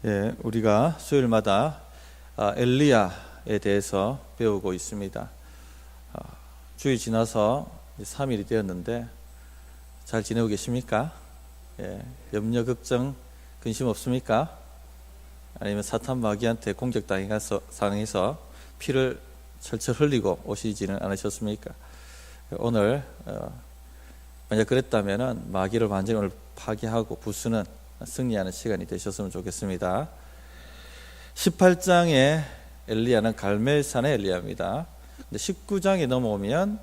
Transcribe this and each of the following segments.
예, 우리가 수요일마다 엘리야에 대해서 배우고 있습니다. 주일 지나서 3일이 되었는데 잘 지내고 계십니까? 예, 염려, 걱정, 근심 없습니까? 아니면 사탄 마귀한테 공격당해서 상해서 피를 철철 흘리고 오시지는 않으셨습니까? 오늘 만약 그랬다면 마귀를 완전히 오늘 파괴하고 부수는 승리하는 시간이 되셨으면 좋겠습니다. 18장의 엘리야는 갈멜산의 엘리야입니다. 19장에 넘어오면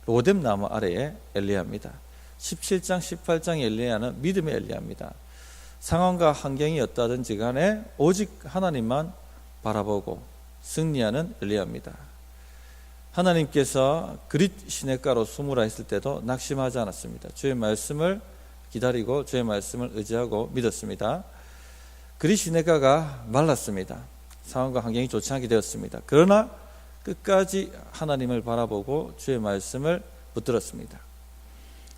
로뎀나무 아래의 엘리야입니다. 17장, 18장의 엘리야는 믿음의 엘리야입니다. 상황과 환경이 어떠하든지 간에 오직 하나님만 바라보고 승리하는 엘리야입니다. 하나님께서 그릿 시냇가로 숨으라 했을 때도 낙심하지 않았습니다. 주의 말씀을 기다리고 주의 말씀을 의지하고 믿었습니다. 그릿 시냇가가 말랐습니다. 상황과 환경이 좋지 않게 되었습니다. 그러나 끝까지 하나님을 바라보고 주의 말씀을 붙들었습니다.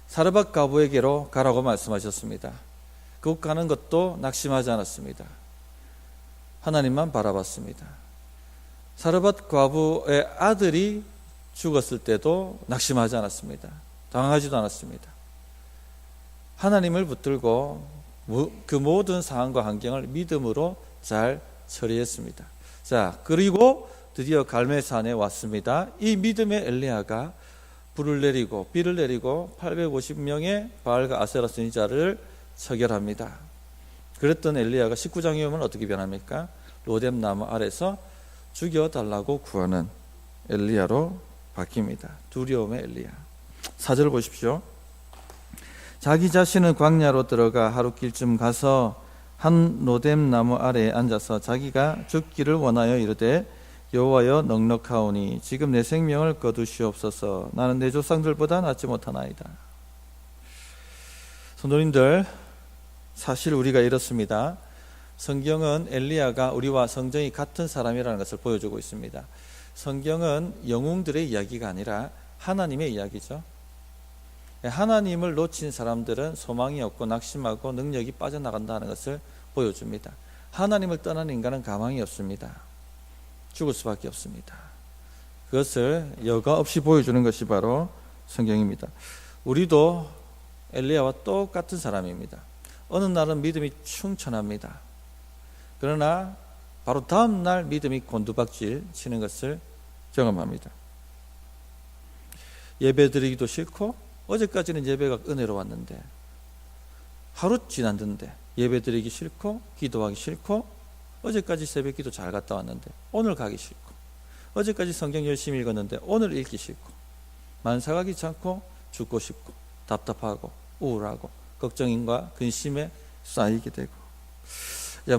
사르밧 과부에게로 가라고 말씀하셨습니다. 그곳 가는 것도 낙심하지 않았습니다. 하나님만 바라봤습니다. 사르밧 과부의 아들이 죽었을 때도 낙심하지 않았습니다. 당황하지도 않았습니다. 하나님을 붙들고 그 모든 상황과 환경을 믿음으로 잘 처리했습니다. 자, 그리고 드디어 갈멜산에 왔습니다. 이 믿음의 엘리야가 불을 내리고 비를 내리고 850명의 바알과 아세라 선지자를 처결합니다. 그랬던 엘리야가 19장에 오면 어떻게 변합니까? 로뎀나무 아래서 죽여달라고 구하는 엘리야로 바뀝니다. 두려움의 엘리야. 4절 보십시오. 자기 자신은 광야로 들어가 하루길쯤 가서 한 로뎀나무 아래에 앉아서 자기가 죽기를 원하여 이르되 여호와여 넉넉하오니 지금 내 생명을 거두시옵소서. 나는 내 조상들보다 낫지 못하나이다. 성도님들, 사실 우리가 이렇습니다. 성경은 엘리야가 우리와 성정이 같은 사람이라는 것을 보여주고 있습니다. 성경은 영웅들의 이야기가 아니라 하나님의 이야기죠. 하나님을 놓친 사람들은 소망이 없고 낙심하고 능력이 빠져나간다는 것을 보여줍니다. 하나님을 떠난 인간은 가망이 없습니다. 죽을 수밖에 없습니다. 그것을 여과 없이 보여주는 것이 바로 성경입니다. 우리도 엘리야와 똑같은 사람입니다. 어느 날은 믿음이 충천합니다. 그러나 바로 다음 날 믿음이 곤두박질 치는 것을 경험합니다. 예배드리기도 싫고 어제까지는 예배가 은혜로 왔는데 하루 지났는데 예배드리기 싫고 기도하기 싫고 어제까지 새벽기도 잘 갔다 왔는데 오늘 가기 싫고 어제까지 성경 열심히 읽었는데 오늘 읽기 싫고 만사가 귀찮고 죽고 싶고 답답하고 우울하고 걱정인과 근심에 쌓이게 되고,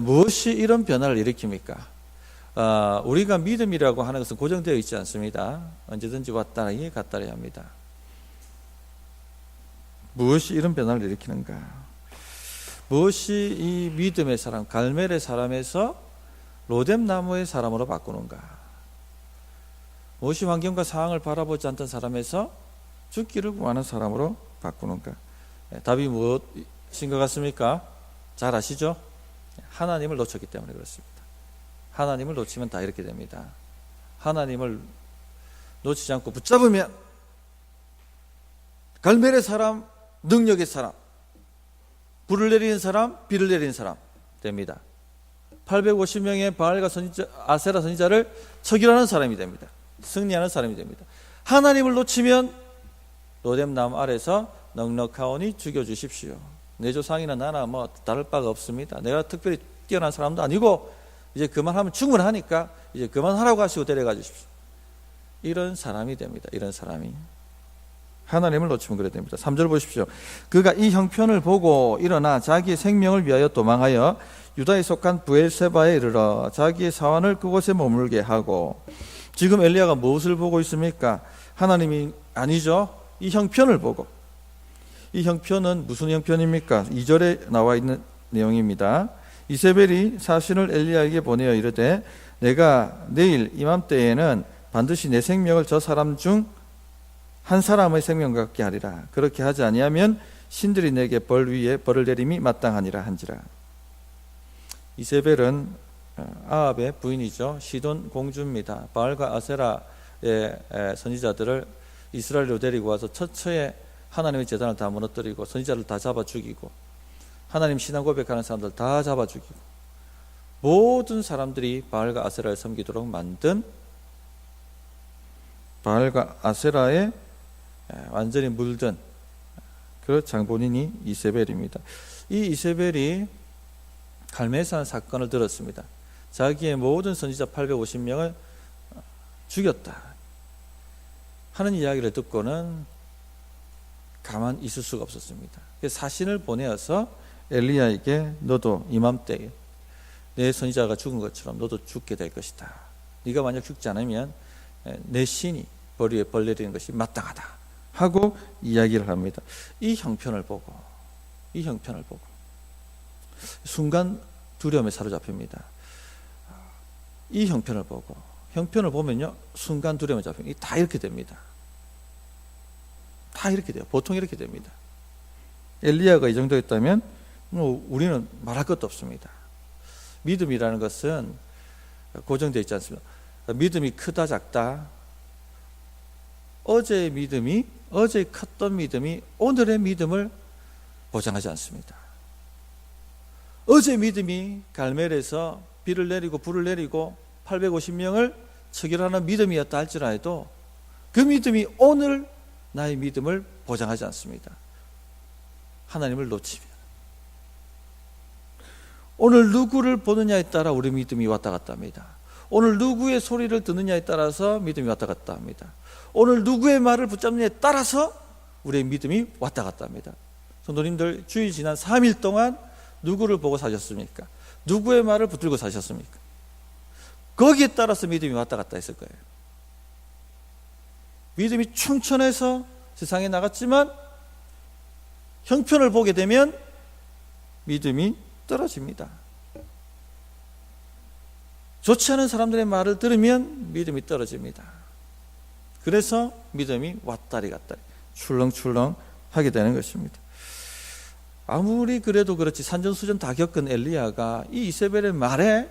무엇이 이런 변화를 일으킵니까? 우리가 믿음이라고 하는 것은 고정되어 있지 않습니다. 언제든지 왔다리 갔다리 합니다. 무엇이 이런 변화를 일으키는가? 무엇이 이 믿음의 사람, 갈멜의 사람에서 로뎀나무의 사람으로 바꾸는가? 무엇이 환경과 상황을 바라보지 않던 사람에서 죽기를 구하는 사람으로 바꾸는가? 답이 무엇인 것 같습니까? 잘 아시죠? 하나님을 놓쳤기 때문에 그렇습니다. 하나님을 놓치면 다 이렇게 됩니다. 하나님을 놓치지 않고 붙잡으면 갈멜의 사람, 능력의 사람, 불을 내리는 사람, 비를 내리는 사람 됩니다. 850명의 바알과 선지자, 아세라 선지자를 처결하는 사람이 됩니다. 승리하는 사람이 됩니다. 하나님을 놓치면 로뎀나무 아래서 넉넉하오니 죽여주십시오. 내 조상이나 나나 다를 바가 없습니다. 내가 특별히 뛰어난 사람도 아니고 이제 그만하면 충분하니까 이제 그만하라고 하시고 데려가 주십시오. 이런 사람이 됩니다. 이런 사람이. 하나님을 놓치면 그래야 됩니다. 3절 보십시오. 그가 이 형편을 보고 일어나 자기의 생명을 위하여 도망하여 유다에 속한 브엘세바에 이르러 자기의 사환을 그곳에 머물게 하고. 지금 엘리야가 무엇을 보고 있습니까? 하나님이 아니죠. 이 형편을 보고. 이 형편은 무슨 형편입니까? 2절에 나와 있는 내용입니다. 이세벨이 사신을 엘리야에게 보내어 이르되 내가 내일 이맘때에는 반드시 내 생명을 저 사람 중 한 사람의 생명 같게 하리라. 그렇게 하지 아니하면 신들이 내게 벌 위에 벌을 내림이 마땅하니라 한지라. 이세벨은 아합의 부인이죠. 시돈 공주입니다. 바알과 아세라의 선지자들을 이스라엘로 데리고 와서 처처에 하나님의 제단을 다 무너뜨리고 선지자를 다 잡아 죽이고 하나님 신앙 고백하는 사람들 다 잡아 죽이고 모든 사람들이 바알과 아세라를 섬기도록 만든 바알과 아세라에 완전히 물든 그 장본인이 이세벨입니다. 이 이세벨이 갈멜산 사건을 들었습니다. 자기의 모든 선지자 850명을 죽였다 하는 이야기를 듣고는 가만히 있을 수가 없었습니다. 그래서 사신을 보내어서 엘리야에게 너도 이맘때에 내 선지자가 죽은 것처럼 너도 죽게 될 것이다. 네가 만약 죽지 않으면 내 신이 벌 위에 벌 내리는 것이 마땅하다 하고 이야기를 합니다. 이 형편을 보고 순간 두려움에 사로잡힙니다. 이 형편을 보면요 순간 두려움에 잡힙니다. 다 이렇게 됩니다. 다 이렇게 돼요. 보통 이렇게 됩니다. 엘리야가 이 정도였다면 우리는 말할 것도 없습니다. 믿음이라는 것은 고정되어 있지 않습니다. 믿음이 크다 작다, 어제 컸던 믿음이 오늘의 믿음을 보장하지 않습니다. 어제 믿음이 갈멜에서 비를 내리고 불을 내리고 850명을 처결하는 믿음이었다 할지라도 그 믿음이 오늘 나의 믿음을 보장하지 않습니다. 하나님을 놓치면 오늘 누구를 보느냐에 따라 우리 믿음이 왔다 갔다 합니다. 오늘 누구의 소리를 듣느냐에 따라서 믿음이 왔다 갔다 합니다. 오늘 누구의 말을 붙잡느냐에 따라서 우리의 믿음이 왔다 갔다 합니다. 성도님들, 주일 지난 3일 동안 누구를 보고 사셨습니까? 누구의 말을 붙들고 사셨습니까? 거기에 따라서 믿음이 왔다 갔다 했을 거예요. 믿음이 충천해서 세상에 나갔지만 형편을 보게 되면 믿음이 떨어집니다. 좋지 않은 사람들의 말을 들으면 믿음이 떨어집니다. 그래서 믿음이 왔다리 갔다리 출렁출렁 하게 되는 것입니다. 아무리 그래도 그렇지 산전수전 다 겪은 엘리야가 이 이세벨의 말에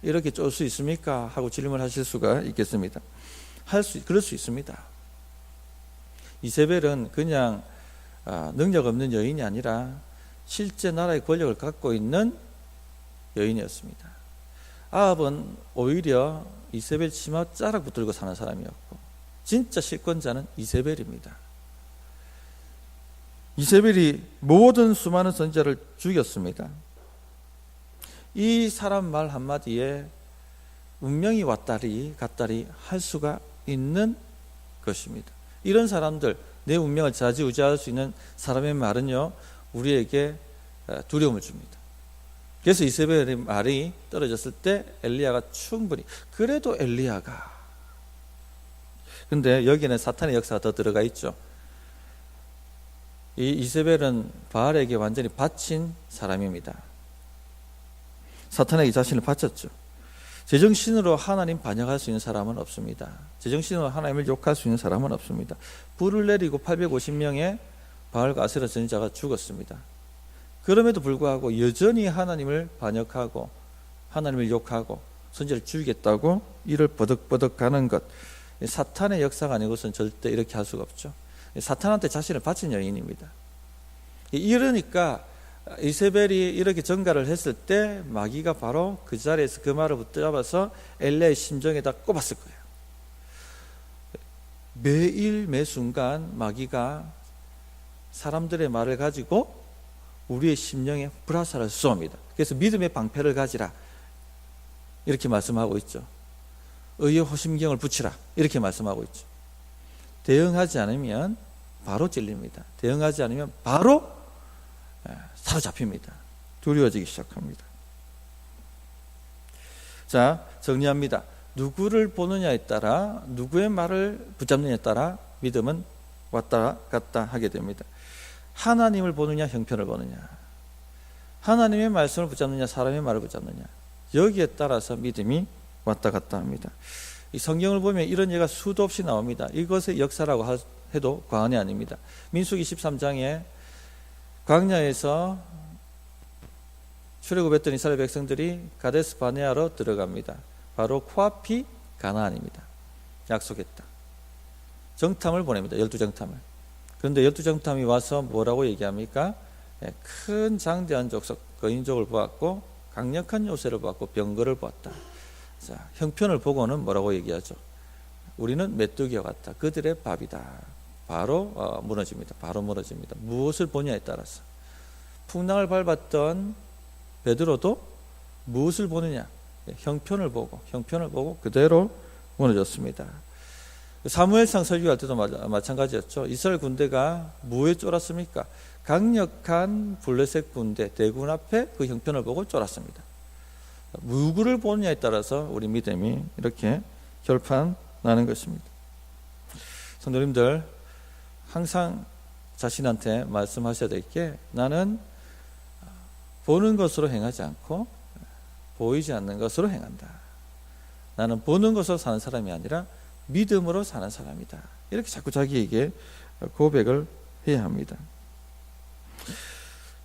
이렇게 쫄 수 있습니까? 하고 질문하실 수가 있겠습니다. 그럴 수 있습니다. 이세벨은 그냥 능력 없는 여인이 아니라 실제 나라의 권력을 갖고 있는 여인이었습니다. 아합은 오히려 이세벨 치마 자락 붙들고 사는 사람이었고 진짜 실권자는 이세벨입니다. 이세벨이 모든 수많은 선지자를 죽였습니다. 이 사람 말 한마디에 운명이 왔다리 갔다리 할 수가 있는 것입니다. 이런 사람들, 내 운명을 좌지우지할 수 있는 사람의 말은요 우리에게 두려움을 줍니다. 그래서 이세벨의 말이 떨어졌을 때 엘리야가 충분히, 그래도 엘리야가, 근데 여기는 사탄의 역사가 더 들어가 있죠. 이 이세벨은 바알에게 완전히 바친 사람입니다. 사탄에게 자신을 바쳤죠. 제정신으로 하나님 반역할 수 있는 사람은 없습니다. 제정신으로 하나님을 욕할 수 있는 사람은 없습니다. 불을 내리고 850명의 바알과 아세라 선지자가 죽었습니다. 그럼에도 불구하고 여전히 하나님을 반역하고 하나님을 욕하고 선지자를 죽이겠다고 이를 버덕버덕하는 것, 사탄의 역사가 아니고서는 절대 이렇게 할 수가 없죠. 사탄한테 자신을 바친 여인입니다. 이러니까 이세벨이 이렇게 전가를 했을 때 마귀가 바로 그 자리에서 그 말을 붙잡아서 엘리야의 심정에다 꼽았을 거예요. 매일 매순간 마귀가 사람들의 말을 가지고 우리의 심령에 불화살을 쏘입니다. 그래서 믿음의 방패를 가지라 이렇게 말씀하고 있죠. 의의 호심경을 붙이라 이렇게 말씀하고 있죠. 대응하지 않으면 바로 찔립니다. 대응하지 않으면 바로 사로잡힙니다. 두려워지기 시작합니다. 자, 정리합니다. 누구를 보느냐에 따라, 누구의 말을 붙잡느냐에 따라 믿음은 왔다 갔다 하게 됩니다. 하나님을 보느냐 형편을 보느냐, 하나님의 말씀을 붙잡느냐 사람의 말을 붙잡느냐, 여기에 따라서 믿음이 왔다 갔다 합니다. 이 성경을 보면 이런 예가 수도 없이 나옵니다. 이것의 역사라고 해도 과언이 아닙니다. 민수기 13장에 광야에서 출애굽했던 이스라엘 백성들이 가데스 바네아로 들어갑니다. 바로 코앞이 가나안입니다. 약속했다. 정탐을 보냅니다. 12정탐을. 그런데 12정탐이 와서 뭐라고 얘기합니까? 큰 장대한 족속 거인족을 보았고 강력한 요새를 보았고 병거를 보았다. 자, 형편을 보고는 뭐라고 얘기하죠? 우리는 메뚜기와 같다. 그들의 밥이다. 바로 무너집니다. 바로 무너집니다. 무엇을 보냐에 따라서. 풍랑을 밟았던 베드로도 무엇을 보느냐? 형편을 보고 그대로 무너졌습니다. 사무엘상 설교할 때도 마찬가지였죠. 이스라엘 군대가 뭐에 쫄았습니까? 강력한 블레셋 군대 대군 앞에 그 형편을 보고 쫄았습니다. 누구를 보느냐에 따라서 우리 믿음이 이렇게 결판나는 것입니다. 성도님들, 항상 자신한테 말씀하셔야 될 게, 나는 보는 것으로 행하지 않고 보이지 않는 것으로 행한다. 나는 보는 것으로 사는 사람이 아니라 믿음으로 사는 사람이다. 이렇게 자꾸 자기에게 고백을 해야 합니다.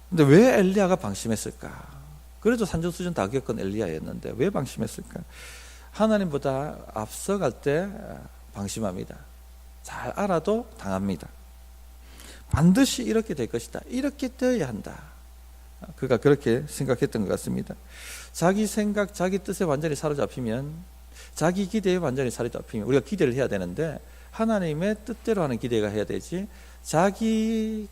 근데 왜 엘리야가 방심했을까? 그래도 산전수전 다 겪은 엘리야였는데 왜 방심했을까? 하나님보다 앞서갈 때 방심합니다. 잘 알아도 당합니다. 반드시 이렇게 될 것이다. 이렇게 되어야 한다. 그가 그렇게 생각했던 것 같습니다. 자기 생각, 자기 뜻에 완전히 사로잡히면, 자기 기대에 완전히 사로잡히면, 우리가 기대를 해야 되는데 하나님의 뜻대로 하는 기대가 해야 되지, 자기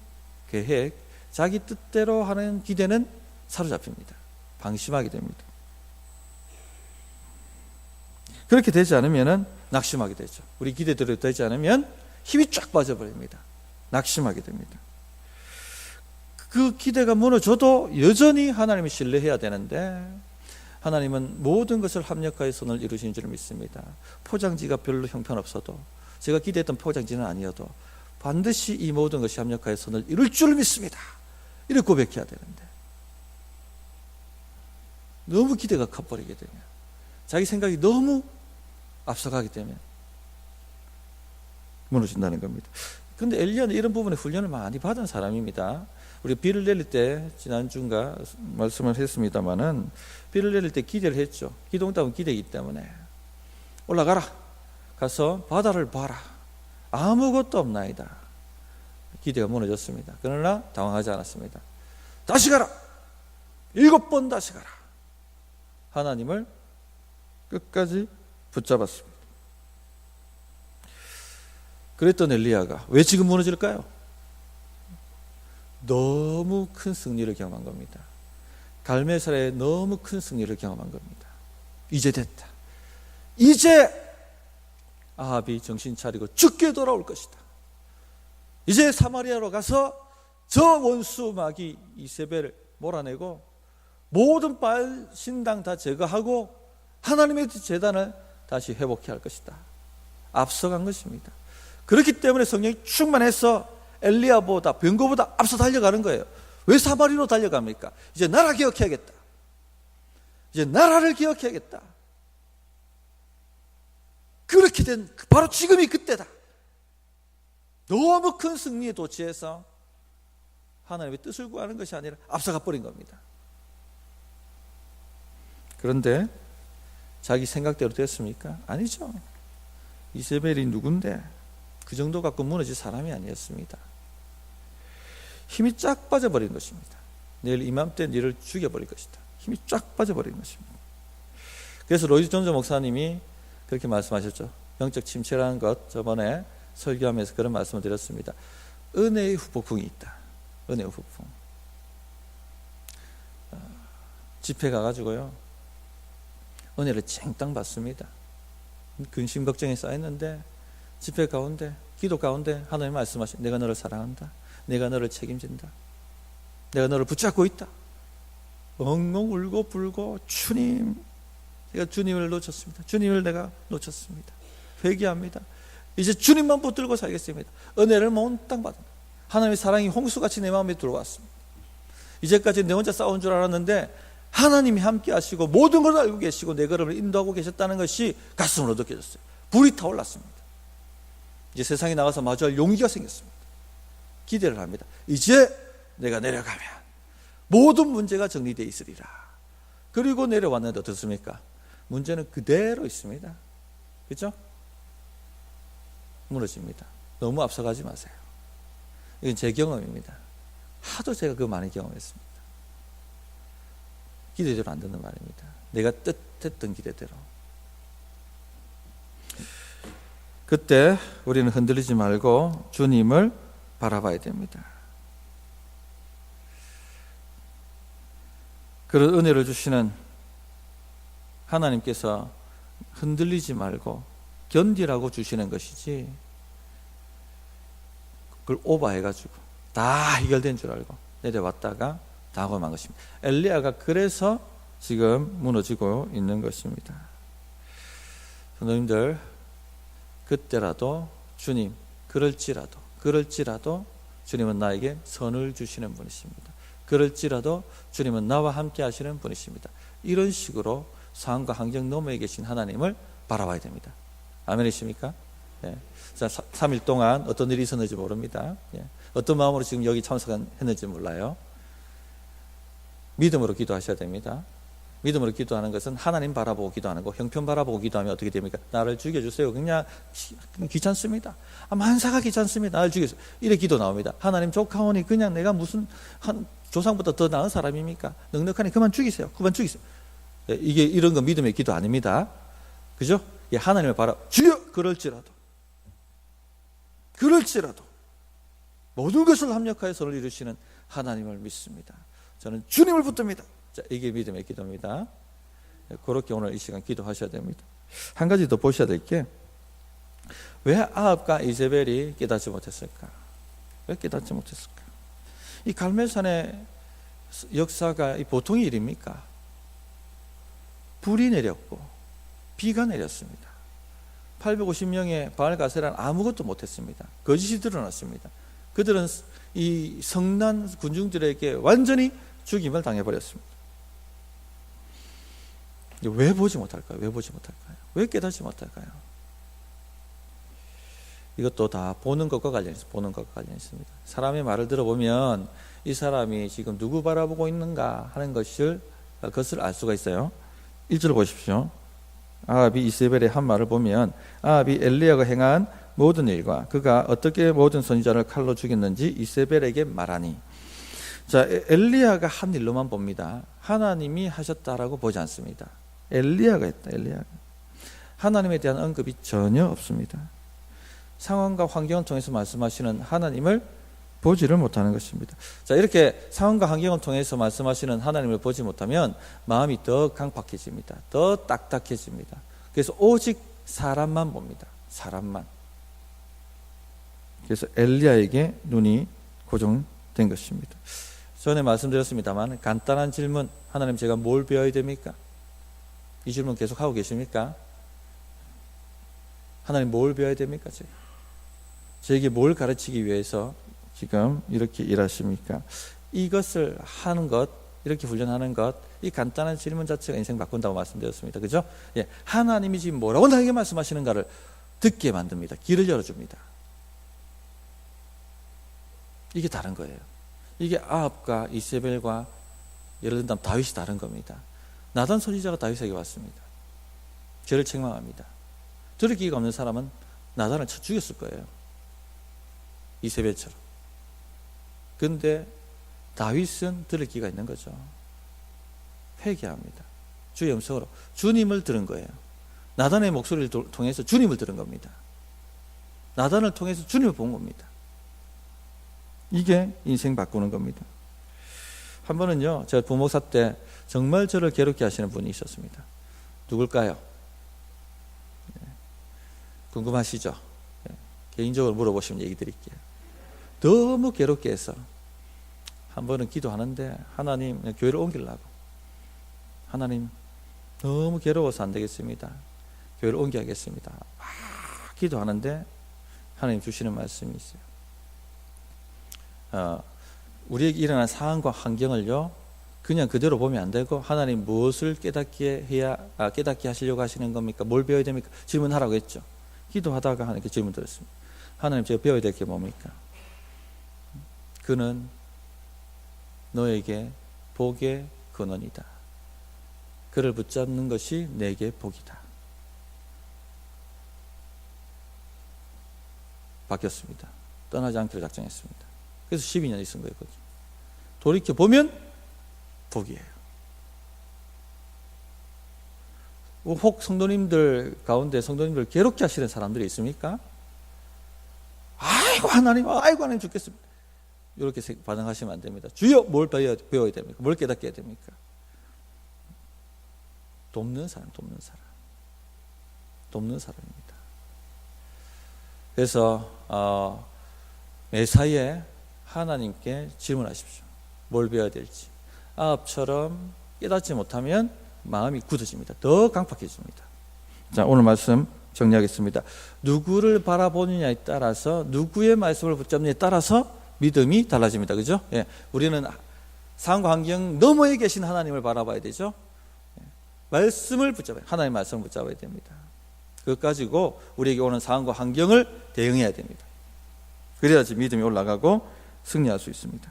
계획, 자기 뜻대로 하는 기대는 사로잡힙니다. 방심하게 됩니다. 그렇게 되지 않으면 낙심하게 되죠. 우리 기대대로 되지 않으면 힘이 쫙 빠져버립니다. 낙심하게 됩니다. 그 기대가 무너져도 여전히 하나님을 신뢰해야 되는데, 하나님은 모든 것을 합력하여 선을 이루시는 줄 믿습니다. 포장지가 별로 형편없어도, 제가 기대했던 포장지는 아니어도 반드시 이 모든 것이 합력하여 선을 이룰 줄 믿습니다. 이렇게 고백해야 되는데, 너무 기대가 커버리게 되면, 자기 생각이 너무 앞서가게 되면 무너진다는 겁니다. 그런데 엘리야는 이런 부분에 훈련을 많이 받은 사람입니다. 우리 비를 내릴 때 지난주인가 말씀을 했습니다마는, 비를 내릴 때 기대를 했죠. 기도응답은 기대이기 때문에 올라가라, 가서 바다를 봐라, 아무것도 없나이다. 기대가 무너졌습니다. 그러나 당황하지 않았습니다. 다시 가라, 7번 다시 가라. 하나님을 끝까지 붙잡았습니다. 그랬던 엘리야가 왜 지금 무너질까요? 너무 큰 승리를 경험한 겁니다. 갈멜산에 너무 큰 승리를 경험한 겁니다. 이제 됐다. 이제 아합이 정신 차리고 죽게 돌아올 것이다. 이제 사마리아로 가서 저 원수 마귀 이세벨을 몰아내고 모든 바알 신당 다 제거하고 하나님의 제단을 다시 회복해야 할 것이다. 앞서간 것입니다. 그렇기 때문에 성령이 충만해서 엘리야보다, 병거보다 앞서 달려가는 거예요. 왜 사마리로 달려갑니까? 이제 나라 기억해야겠다. 이제 나라를 기억해야겠다. 그렇게 된 바로 지금이 그때다. 너무 큰 승리에 도취해서 하나님의 뜻을 구하는 것이 아니라 앞서가 버린 겁니다. 그런데 자기 생각대로 됐습니까? 아니죠. 이세벨이 누군데 그 정도 갖고 무너질 사람이 아니었습니다. 힘이 쫙 빠져버린 것입니다. 내일 이맘때 너를 죽여버릴 것이다. 힘이 쫙 빠져버린 것입니다. 그래서 로이드 존즈 목사님이 그렇게 말씀하셨죠. 영적 침체라는 것, 저번에 설교하면서 그런 말씀을 드렸습니다. 은혜의 후폭풍이 있다. 은혜의 후폭풍. 집회 가가지고요, 은혜를 쟁땅 받습니다. 근심 걱정이 쌓였는데 집회 가운데, 기도 가운데 하나님 말씀하신, 내가 너를 사랑한다, 내가 너를 책임진다, 내가 너를 붙잡고 있다. 엉엉 울고 불고, 주님, 제가 주님을 놓쳤습니다. 주님을 내가 놓쳤습니다. 회개합니다. 이제 주님만 붙들고 살겠습니다. 은혜를 몽땅 받은, 하나님의 사랑이 홍수같이 내 마음에 들어왔습니다. 이제까지 내 혼자 싸운 줄 알았는데 하나님이 함께 하시고 모든 걸 알고 계시고 내 걸음을 인도하고 계셨다는 것이 가슴으로 느껴졌어요. 불이 타올랐습니다. 이제 세상에 나가서 마주할 용기가 생겼습니다. 기대를 합니다. 이제 내가 내려가면 모든 문제가 정리되어 있으리라. 그리고 내려왔는데 어떻습니까? 문제는 그대로 있습니다. 그렇죠? 무너집니다. 너무 앞서가지 마세요. 이건 제 경험입니다. 하도 제가 그거 많이 경험했습니다. 기대대로 안 듣는 말입니다. 내가 뜻했던 기대대로. 그때 우리는 흔들리지 말고 주님을 바라봐야 됩니다. 그런 은혜를 주시는 하나님께서 흔들리지 말고 견디라고 주시는 것이지, 그걸 오버해가지고 다 해결된 줄 알고 내려왔다가 당황한 것입니다. 엘리야가 그래서 지금 무너지고 있는 것입니다. 성도님들, 그때라도 주님, 그럴지라도 주님은 나에게 선을 주시는 분이십니다. 그럴지라도 주님은 나와 함께 하시는 분이십니다. 이런 식으로 상황과 환경 너머에 계신 하나님을 바라봐야 됩니다. 아멘이십니까? 예. 자, 3일 동안 어떤 일이 있었는지 모릅니다. 예. 어떤 마음으로 지금 여기 참석했는지 몰라요. 믿음으로 기도하셔야 됩니다. 믿음으로 기도하는 것은 하나님 바라보고 기도하는 거, 형편 바라보고 기도하면 어떻게 됩니까? 나를 죽여주세요. 그냥 귀찮습니다. 만사가 귀찮습니다. 나를 죽여주세요. 이래 기도 나옵니다. 하나님 조카오니 그냥 내가 무슨 조상보다 더 나은 사람입니까? 넉넉하니 그만 죽이세요. 이게 이런 건 믿음의 기도 아닙니다. 그죠? 하나님을 주여! 그럴지라도 모든 것을 합력하여 선을 이루시는 하나님을 믿습니다. 저는 주님을 붙듭니다. 자, 이게 믿음의 기도입니다. 그렇게 오늘 이 시간 기도하셔야 됩니다. 한 가지 더 보셔야 될 게, 왜 아합과 이세벨이 깨닫지 못했을까? 왜 깨닫지 못했을까? 이 갈멜산의 역사가 보통의 일입니까? 불이 내렸고 비가 내렸습니다. 850명의 바알가세란 아무것도 못했습니다. 거짓이 드러났습니다. 그들은 이 성난 군중들에게 완전히 죽임을 당해버렸습니다. 왜 보지 못할까요? 왜 깨닫지 못할까요? 이것도 다 보는 것과 관련 있습니다. 사람의 말을 들어보면 이 사람이 지금 누구 바라보고 있는가 하는 것을 알 수가 있어요. 1절 보십시오. 아합이 이세벨의 한 말을 보면, 아합이 엘리야가 행한 모든 일과 그가 어떻게 모든 선지자를 칼로 죽였는지 이세벨에게 말하니. 자, 엘리야가 한 일로만 봅니다. 하나님이 하셨다라고 보지 않습니다. 엘리야가 했다. 하나님에 대한 언급이 전혀 없습니다. 상황과 환경을 통해서 말씀하시는 하나님을 보지를 못하는 것입니다. 자, 이렇게 상황과 환경을 통해서 말씀하시는 하나님을 보지 못하면 마음이 더 강팍해집니다. 더 딱딱해집니다. 그래서 오직 사람만 봅니다. 사람만. 그래서 엘리야에게 눈이 고정된 것입니다. 전에 말씀드렸습니다만 간단한 질문, 하나님 제가 뭘 배워야 됩니까? 이 질문 계속 하고 계십니까? 하나님 뭘 배워야 됩니까? 저에게 뭘 가르치기 위해서 지금 이렇게 일하십니까? 이것을 하는 것, 이렇게 훈련하는 것, 이 간단한 질문 자체가 인생 바꾼다고 말씀드렸습니다. 그죠? 예, 하나님이 지금 뭐라고 나에게 말씀하시는가를 듣게 만듭니다. 길을 열어줍니다. 이게 다른 거예요. 이게 아합과 이세벨과 예를 든다면 다윗이 다른 겁니다. 나단 선지자가 다윗에게 왔습니다. 죄를 책망합니다. 들을 기회가 없는 사람은 나단을 쳐 죽였을 거예요. 이세벨처럼. 그런데 다윗은 들을 기회가 있는 거죠. 회개합니다. 주의 음성으로 주님을 들은 거예요. 나단의 목소리를 통해서 주님을 들은 겁니다. 나단을 통해서 주님을 본 겁니다. 이게 인생 바꾸는 겁니다. 한 번은요, 제가 부목사 때 정말 저를 괴롭게 하시는 분이 있었습니다. 누굴까요? 궁금하시죠? 개인적으로 물어보시면 얘기 드릴게요. 너무 괴롭게 해서 한 번은 기도하는데, 하나님, 교회를 옮기려고, 하나님 너무 괴로워서 안 되겠습니다. 교회를 옮겨야겠습니다. 막 기도하는데 하나님 주시는 말씀이 있어요. 우리에게 일어난 상황과 환경을요, 그냥 그대로 보면 안 되고, 하나님 무엇을 깨닫게 하시려고 하시는 겁니까? 뭘 배워야 됩니까? 질문하라고 했죠. 기도하다가 하나님께 질문 드렸습니다. 하나님, 제가 배워야 될 게 뭡니까? 그는 너에게 복의 근원이다. 그를 붙잡는 것이 내게 복이다. 바뀌었습니다. 떠나지 않기로 작정했습니다. 그래서 12년 있은 거예요. 돌이켜보면 복이에요. 혹 성도님들 가운데 성도님들 괴롭게 하시는 사람들이 있습니까? 아이고 하나님 죽겠습니다. 이렇게 반응하시면 안 됩니다. 주여, 뭘 배워야 됩니까? 뭘 깨닫게 해야 됩니까? 돕는 사람입니다. 그래서 매사에 하나님께 질문하십시오. 뭘 배워야 될지. 아합처럼 깨닫지 못하면 마음이 굳어집니다. 더 강팍해집니다. 자, 오늘 말씀 정리하겠습니다. 누구를 바라보느냐에 따라서, 누구의 말씀을 붙잡느냐에 따라서 믿음이 달라집니다. 그죠? 예, 우리는 상황과 환경 너머에 계신 하나님을 바라봐야 되죠. 말씀을 붙잡아야, 하나님의 말씀을 붙잡아야 됩니다. 그것 가지고 우리에게 오는 상황과 환경을 대응해야 됩니다. 그래야지 믿음이 올라가고 승리할 수 있습니다.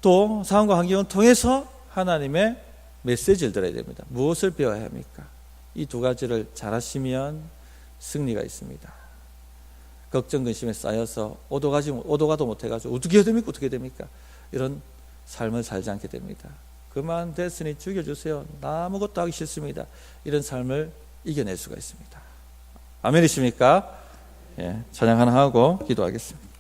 또 상황과 환경을 통해서 하나님의 메시지를 들어야 됩니다. 무엇을 배워야 합니까? 이 두 가지를 잘하시면 승리가 있습니다. 걱정 근심에 쌓여서 오도가도 못해가지고 어떻게 해야 됩니까? 이런 삶을 살지 않게 됩니다. 그만 됐으니 죽여주세요. 나 아무것도 하기 싫습니다. 이런 삶을 이겨낼 수가 있습니다. 아멘이십니까? 예, 찬양 하나 하고 기도하겠습니다.